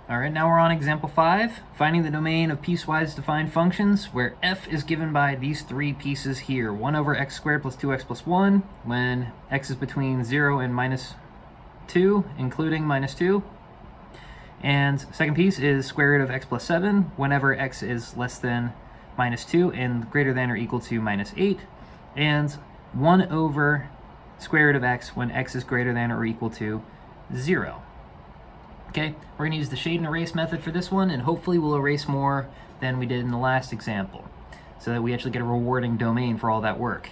All right, now we're on example 5, finding the domain of piecewise defined functions where f is given by these three pieces here, 1 over x squared plus 2x plus 1, when x is between 0 and minus 2, including minus 2. And second piece is square root of x plus 7, whenever x is less than minus 2 and greater than or equal to minus 8. And 1 over square root of x when x is greater than or equal to 0. Okay, we're going to use the shade and erase method for this one, and hopefully we'll erase more than we did in the last example, so that we actually get a rewarding domain for all that work.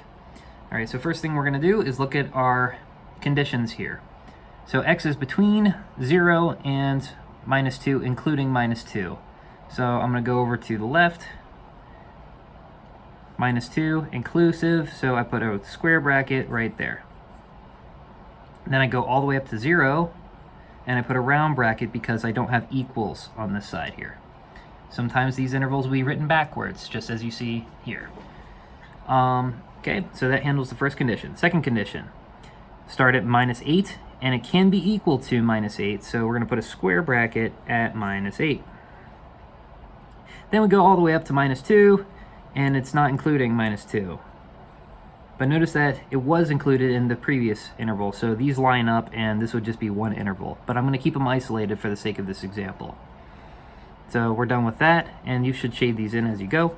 All right, so first thing we're going to do is look at our conditions here. So x is between 0 and minus 2, including minus 2. So I'm going to go over to the left, minus 2, inclusive, so I put a square bracket right there. Then I go all the way up to 0, and I put a round bracket because I don't have equals on this side here. Sometimes these intervals will be written backwards, just as you see here. Okay, so that handles the first condition. Second condition, start at minus 8, and it can be equal to minus 8, so we're going to put a square bracket at minus 8. Then we go all the way up to minus 2, and it's not including minus 2. But notice that it was included in the previous interval, so these line up and this would just be one interval. But I'm going to keep them isolated for the sake of this example. So we're done with that, and you should shade these in as you go,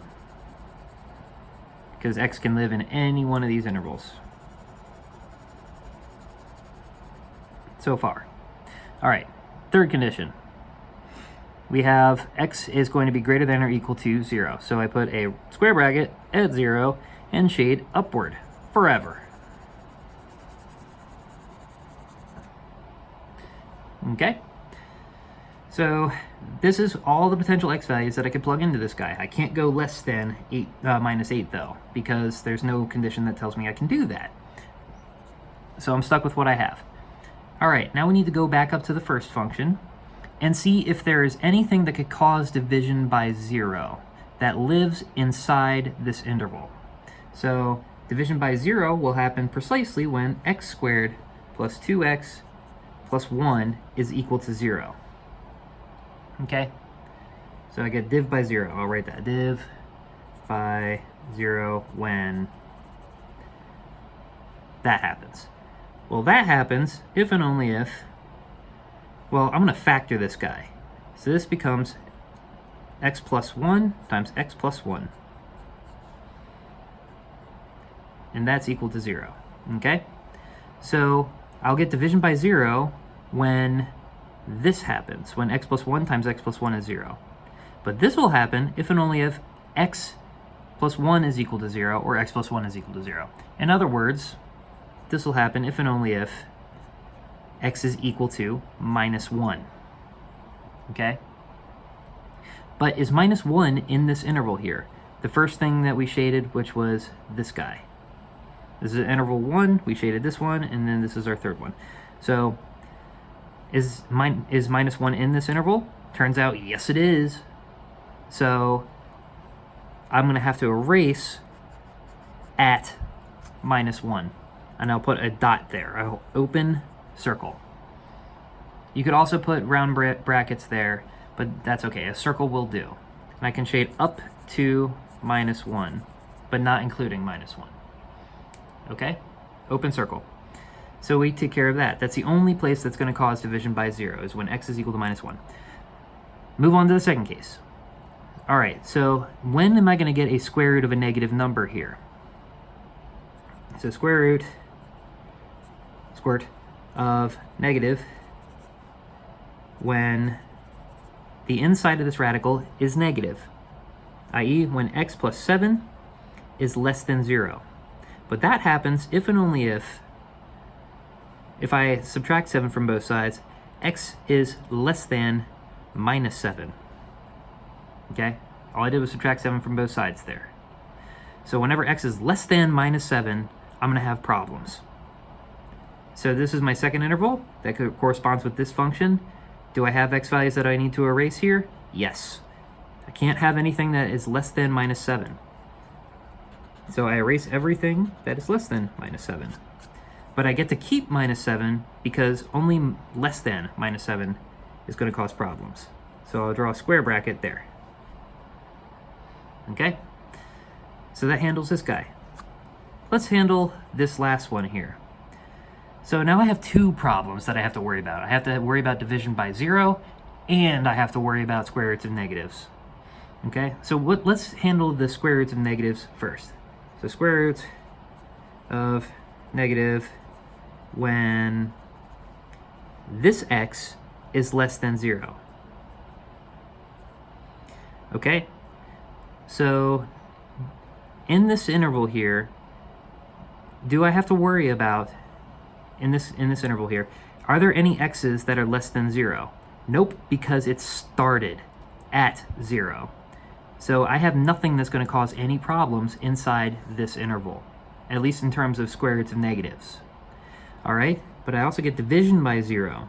because x can live in any one of these intervals. So far. All right, third condition. We have x is going to be greater than or equal to 0. So I put a square bracket at 0 and shade upward forever. Okay, so this is all the potential x values that I could plug into this guy. I can't go less than minus 8 though, because there's no condition that tells me I can do that. So I'm stuck with what I have. All right, now we need to go back up to the first function and see if there is anything that could cause division by 0 that lives inside this interval. So division by 0 will happen precisely when x squared plus 2x plus 1 is equal to 0. Okay? So I get div by 0. I'll write that. Div by 0 when that happens. Well, that happens if and only if, well, I'm going to factor this guy. So this becomes x plus 1 times x plus 1. And that's equal to 0, okay? So I'll get division by 0 when this happens, when x plus 1 times x plus 1 is 0. But this will happen if and only if x plus 1 is equal to 0 or x plus 1 is equal to 0. In other words, this will happen if and only if x is equal to minus 1, okay? But is minus 1 in this interval here? The first thing that we shaded, which was this guy. This is interval 1, we shaded this one, and then this is our third one. So, is minus 1 in this interval? Turns out, yes it is. So, I'm going to have to erase at minus 1. And I'll put a dot there, I'll open circle. You could also put round brackets there, but that's okay, a circle will do. And I can shade up to minus 1, but not including minus 1. Okay, open circle. So we take care of that. That's the only place that's going to cause division by 0, is when x is equal to minus 1. Move on to the second case. All right, so when am I going to get a square root of a negative number here? So square root of negative when the inside of this radical is negative, i.e. when x plus 7 is less than 0. But that happens if and only if I subtract 7 from both sides, x is less than minus 7. Okay? All I did was subtract 7 from both sides there. So whenever x is less than minus 7, I'm going to have problems. So this is my second interval that corresponds with this function. Do I have x values that I need to erase here? Yes. I can't have anything that is less than minus 7. So I erase everything that is less than minus 7. But I get to keep minus 7 because only less than minus 7 is going to cause problems. So I'll draw a square bracket there. Okay? So that handles this guy. Let's handle this last one here. So now I have two problems that I have to worry about. I have to worry about division by 0, and I have to worry about square roots of negatives. Okay, so let's handle the square roots of negatives first. So square roots of negative when this x is less than 0. Okay, so in this interval here, do I have to worry about, in this interval here, are there any x's that are less than 0? Nope, because it started at 0. So I have nothing that's going to cause any problems inside this interval, at least in terms of square roots of negatives. All right, but I also get division by 0.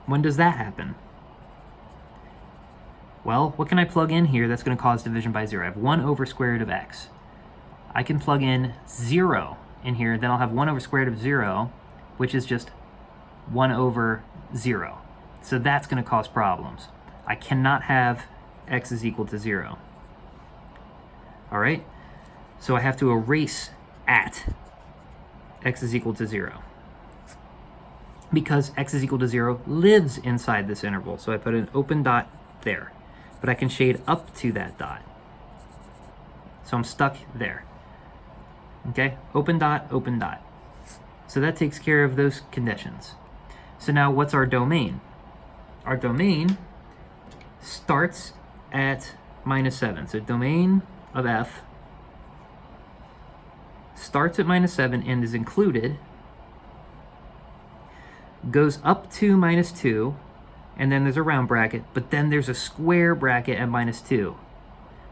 When does that happen? Well, what can I plug in here that's going to cause division by 0? I have 1 over square root of x. I can plug in 0 in here, then I'll have 1 over square root of 0, which is just 1 over 0. So that's going to cause problems. I cannot have x is equal to 0. All right? So I have to erase at x is equal to 0. Because x is equal to 0 lives inside this interval. So I put an open dot there. But I can shade up to that dot. So I'm stuck there. Okay? Open dot, open dot. So that takes care of those conditions. So now what's our domain? Our domain starts at -7. So domain of f starts at -7 and is included, goes up to -2, and then there's a round bracket, but then there's a square bracket at -2.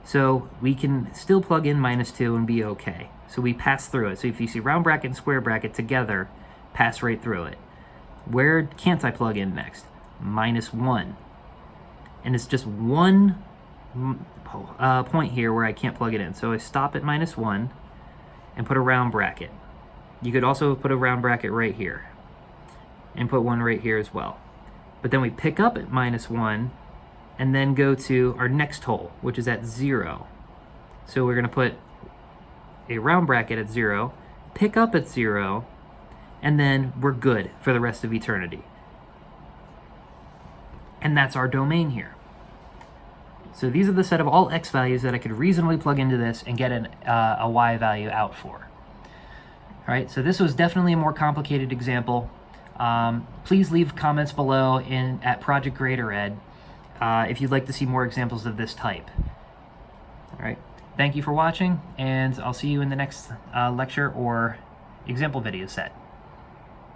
So we can still plug in -2 and be okay. So we pass through it. So if you see round bracket and square bracket together, pass right through it. Where can't I plug in next? -1. And it's just one point here where I can't plug it in. So I stop at -1 and put a round bracket. You could also put a round bracket right here and put one right here as well. But then we pick up at -1 and then go to our next hole, which is at 0. So we're going to put a round bracket at 0, pick up at 0, and then we're good for the rest of eternity. And that's our domain here. So these are the set of all x values that I could reasonably plug into this and get a y value out for. All right, so this was definitely a more complicated example. Please leave comments below at Project Greater Ed if you'd like to see more examples of this type. All right, thank you for watching, and I'll see you in the next lecture or example video set.